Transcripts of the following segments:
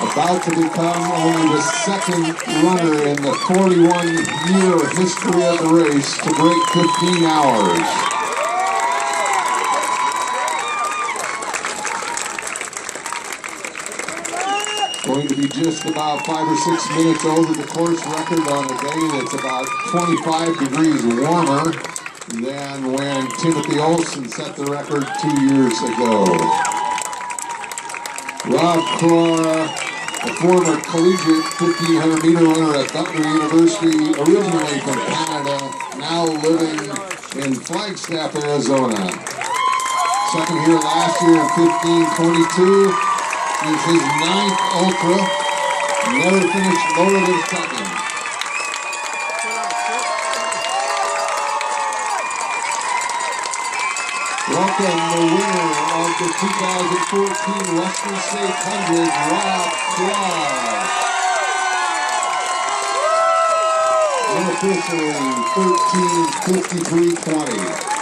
About to become only the second runner in the 41-year history of the race to break 15 hours. Going to be just about 5 or 6 minutes over the course record on a day that's about 25 degrees warmer than when Timothy Olson set the record 2 years ago. Rob Krar, a former collegiate 1,500-meter runner at Butler University, originally from Canada, now living in Flagstaff, Arizona. Second here last year in 15:22. He's his 9th ultra. Never finished lower than second. Welcome the winner of the 2014 Western States 100, Rob Krar. Unofficially 13:53:20.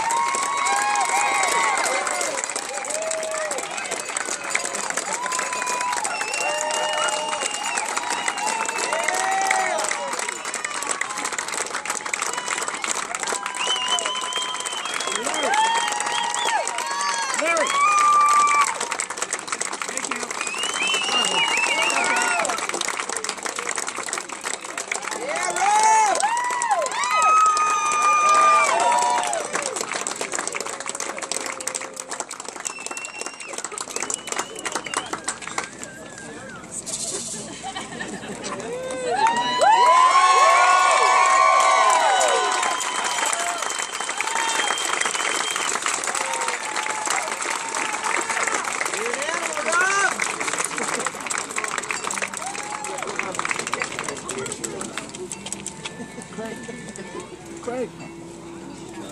Craig.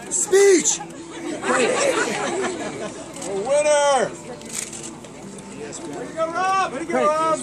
Speech! Craig. A winner! Way to go, Rob! Way to go, Rob!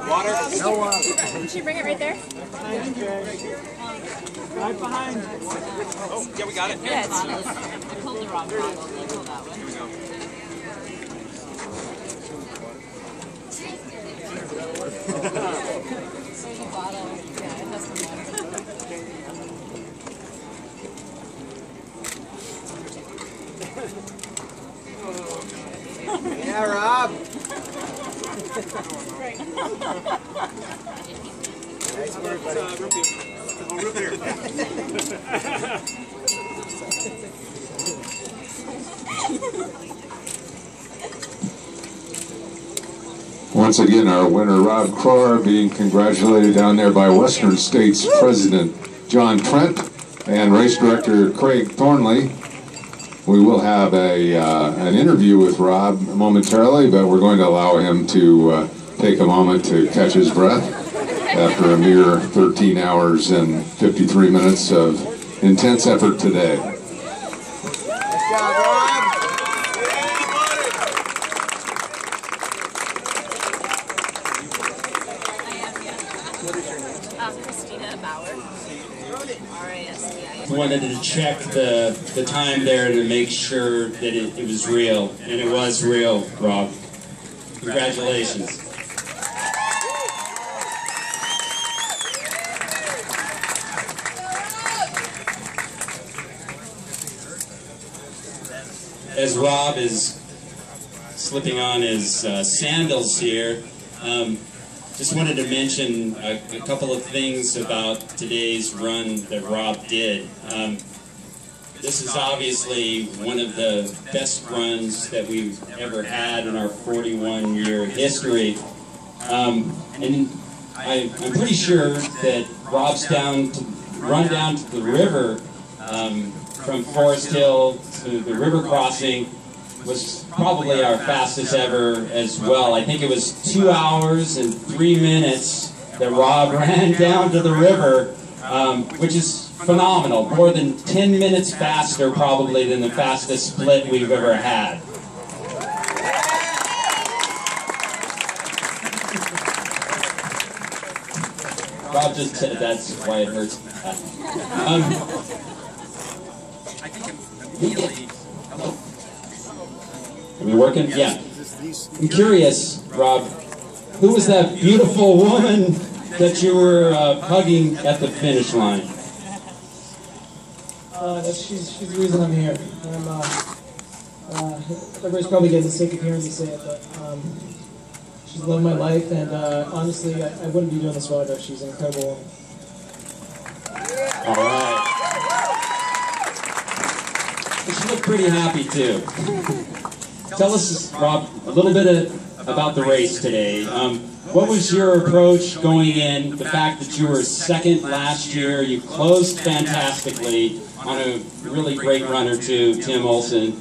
Water? No water. Should you bring it right there? Right behind. Oh, yeah, we got it. Yeah, it's I pulled the wrong bottle. You pull that one. Here we go. There's a bottle. Yeah, it has some water. Yeah, Rob. Great. Nice work, buddy. Root beer. Once again, our winner, Rob Krar, being congratulated down there by Western States President John Trent and Race Director Craig Thornley. We will have an interview with Rob momentarily, but we're going to allow him to take a moment to catch his breath after a mere 13 hours and 53 minutes of intense effort today. Good job, Rob. Christina Bauer. R-A-S-T-I-N. Wanted to check the time there to make sure that it was real, and it was real, Rob. Congratulations. As Rob is slipping on his sandals here, just wanted to mention a couple of things about today's run that Rob did. this is obviously one of the best runs that we've ever had in our 41-year history. And I'm pretty sure that Rob's run down to the river from Forest Hill to the river crossing was probably our fastest ever as well. I think it was 2 hours and 3 minutes that Rob ran down to the river, which is phenomenal. More than 10 minutes faster probably than the fastest split we've ever had. Rob just said that's why it hurts. Are we working? Yeah. I'm curious, Rob, who was that beautiful woman that you were hugging at the finish line? She's the reason I'm here. Everybody's probably getting sick of hearing me say it, but she's the love of my life, and honestly, I wouldn't be doing this without her. She's an incredible woman. All right. She looked pretty happy, too. Tell us, Rob, a little bit about the race today. What was your approach going in? The fact that you were second last year, you closed fantastically on a really great runner too, Tim Olson.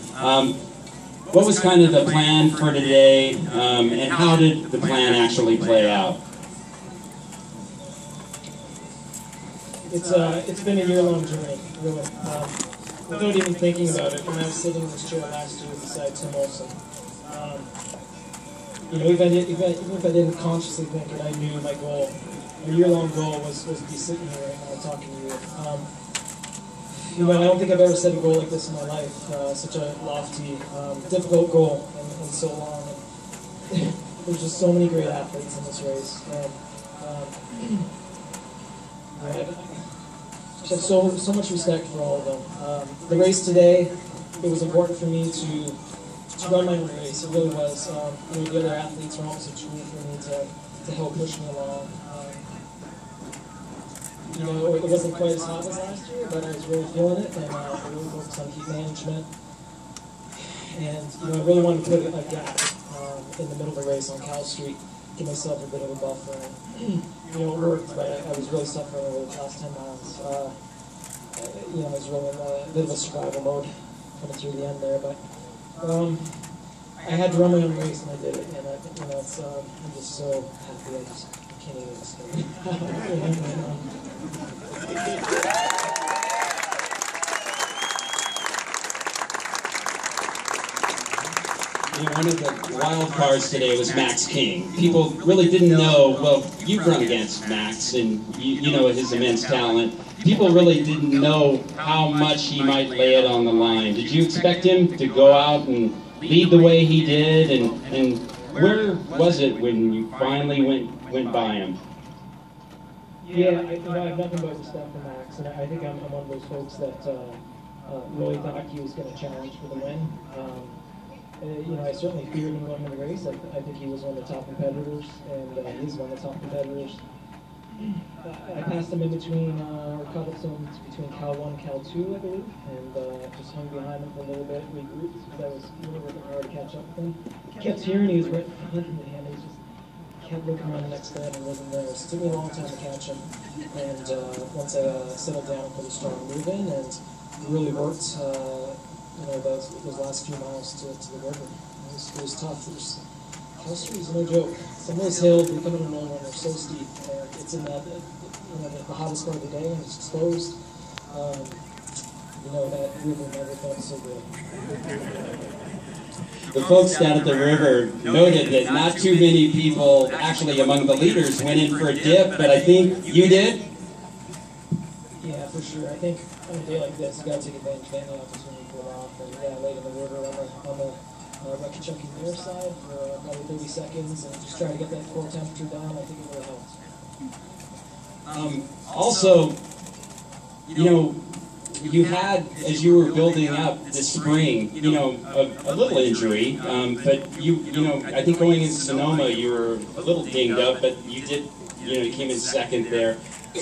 What was kind of the plan for today, and how did the plan actually play out? It's been a year-long journey, really. Without even thinking about it, when I was sitting in this chair last year beside Tim Olson, even if I didn't consciously think it, I knew my goal, my year-long goal was to be sitting here right now talking to you. I don't think I've ever set a goal like this in my life, such a lofty, difficult goal, and so long. And there's just so many great athletes in this race, and I have so much respect for all of them. The race today, it was important for me to run my own race. It really was. The other athletes were almost a tool for me to help push me along. It wasn't quite as hot as last year, but I was really feeling it, and I really focused on heat management. And I really wanted to put a gap in the middle of the race on Cal Street, give myself a bit of a buffer. And, it worked, but I was really suffering over the last 10 miles. I was really in a bit of a survival mode coming through the end there, but I had to run my own race, and I did it. And I'm just so happy. I just can't even explain. One of the wild cards today was Max King. People really didn't know, well, you've run against Max, and you know his immense talent. People really didn't know how much he might lay it on the line. Did you expect him to go out and lead the way he did? And where was it when you finally went by him? Yeah, I have nothing but respect for Max, and I think I'm one of those folks that really thought he was going to challenge for the win. I certainly feared him going in the race. I think he was one of the top competitors, and he's one of the top competitors. I passed him in between, or caught him between Cal 1 and Cal 2, I believe, and just hung behind him for a little bit, regrouped, because I was really working hard to catch up with him. Kept hearing he was right behind me, and he just kept looking around the next bend and wasn't there. So it took me a long time to catch him, and once I settled down and put a strong move in, and really worked those last few miles to the river. It was tough. Cal Street is no joke. Some of those hills we come in and they're so steep. It's in the hottest part of the day and it's exposed. That river never felt so good. The folks down at the river noted that not too many people, actually among the leaders, went in for a dip, but I think you did? Yeah, for sure. I think on a day like this, you got to take advantage of any opportunity to pull off. And yeah, laid in the river on the record checking near side for probably 30 seconds and just try to get that core temperature down. I think it really helped. Also, you had, as you were building up this spring, a little injury, but I think going into Sonoma, you were a little dinged up, but you did, you came in second there.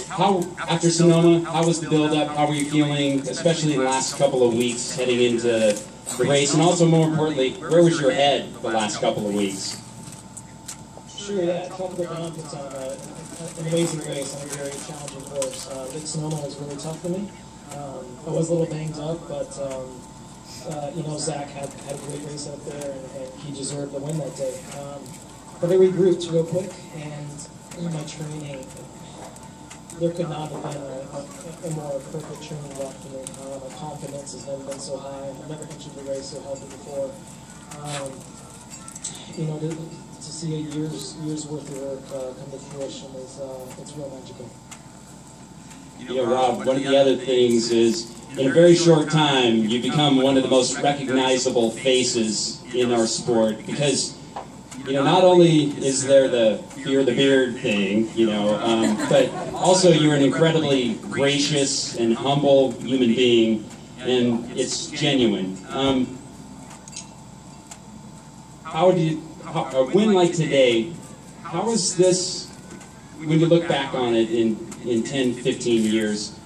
how, after Sonoma, how was the build-up? How were you feeling, especially in the last couple of weeks heading into the race? And also, more importantly, where was your head the last couple of weeks? Sure, yeah. Tropical Dawn puts on an amazing race on a very challenging course. Sonoma was really tough for me. I was a little banged up, but you know, Zach had a great race out there, and he deserved the win that day. But I regrouped real quick, and in my training, there could not have been a more perfect training block for me. My confidence has never been so high. I've never entered the race so healthy before. You know, to see a year's worth of work come to fruition is it's real magical. You know, Rob, one of the other things is, in a very short time, you become one of the most recognizable faces in our sport because, you know, not only is there the fear the beard thing, you know, but also you're an incredibly gracious and humble human being, and it's genuine. A win like today, how is this, when you look back on it in 10, 15 years,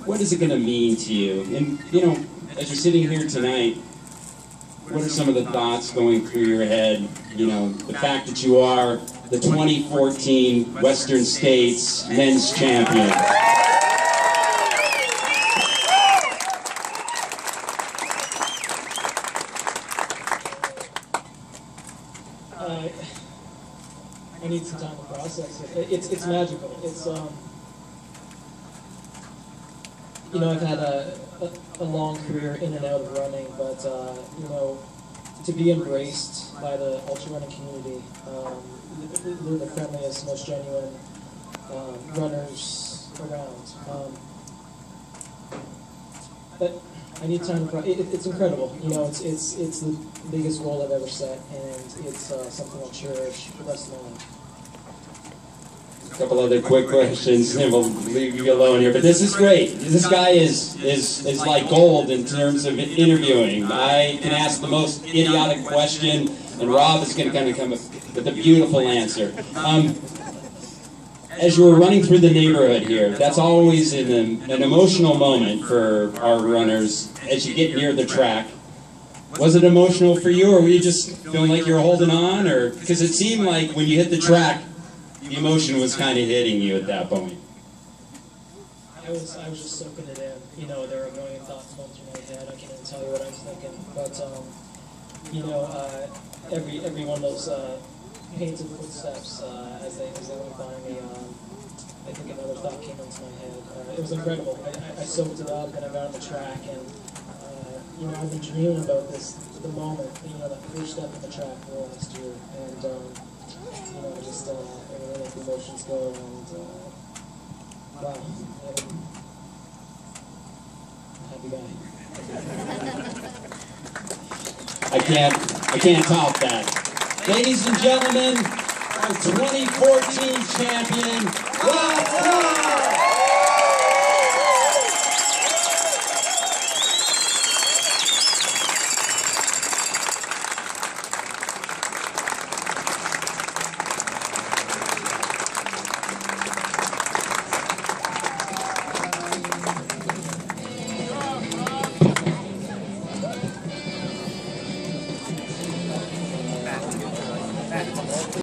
what is it going to mean to you? And, you know, as you're sitting here tonight, what are some of the thoughts going through your head? You know, the fact that you are the 2014 Western States men's champion. I need some time to process it. It's magical. It's you know, I've had a long career in and out of running, but you know, to be embraced by the ultra running community, they're the friendliest, most genuine runners around. But I need time to. It's incredible. You know, it's the biggest goal I've ever set, and it's something I'll cherish for the rest of my life. A couple other quick questions, and we'll leave you alone here. But this is great. This guy is like gold in terms of interviewing. I can ask the most idiotic question, and Rob is going to kind of come with a beautiful answer. As you were running through the neighborhood here, that's always an emotional moment for our runners as you get near the track. Was it emotional for you, or were you just feeling like you were holding on? Or because it seemed like when you hit the track, the emotion was kind of hitting you at that point. I was just soaking it in. You know, there were a million thoughts going through my head. I can't even tell you what I was thinking. But you know, every one of those painted footsteps as they went by me, I think another thought came into my head. It was incredible. I soaked it up, and I got on the track, and you know, I've been dreaming about this, the moment, you know, that first step on the track for last year, and you know, just I really let the emotions go, and wow, I'm a happy guy. I can't top that. Ladies and gentlemen, our 2014 champion, Rob Krar!